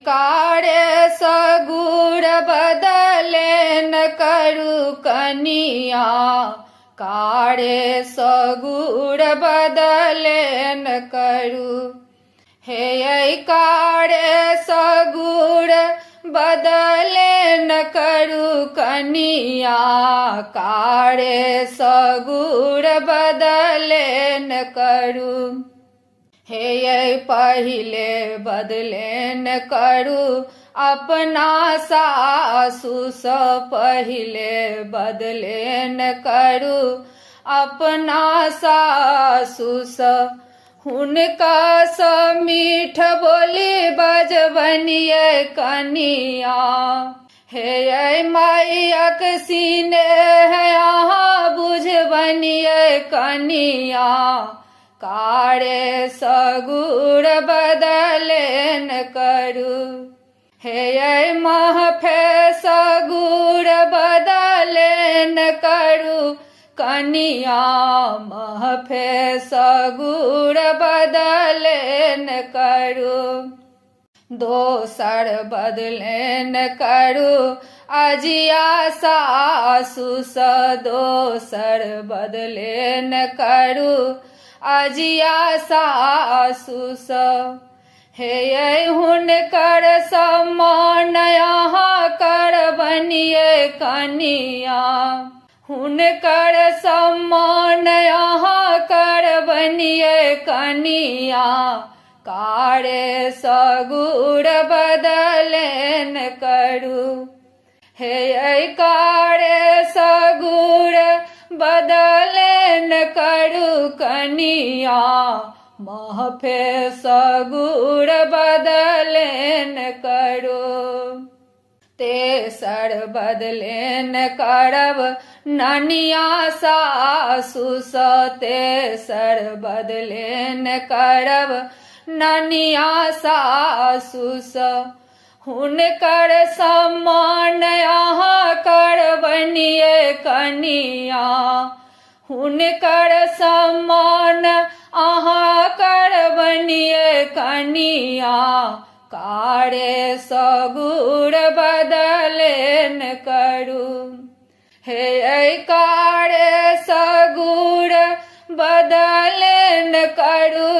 कारे सगुर बदलेन करू कनिया, कारे सगुर बदलेन करू। हे कारे सगुर बदलेन करू कनिया, कारे सगुर बदलेन करू। हे पहिले बदलेन करू अपना सासु स, पहिले बदलेन करू अपना सासु स। हुनका स मीठ बोली बजबनिए कनिया, हे माइयक सीने है यहाँ बुझबनिए कनिया, कारे सगुर बदलेन करू। हे महफे सगुर बदलेन करू कनिया, महफे सगुर बदलेन करू। दोसर बदलेन करू अजिया सासु स, दोसर बदलेन करू अजिया सासु स। हे हुनकर सम्मान यहाँ करबनिए कनिया, हुनकर सम्मान यहाँ करबनिए कनिया, कारे सगुर बदलेन करू। हे कारे सगुर बदलेन करू कनिया, महफे सगुर बदलेन करू। तेसर बदलेन करब ननिया सासु स, तेसर बदलेन करब ननिया सासु स। हुनकर सम्मान यहाँ करबनिए कनिया, हुनकर सम्मान अहाँ करबनिए कनिया, कारे सगुर बदलेन करू। हे कारे सगुर बदलेन करू।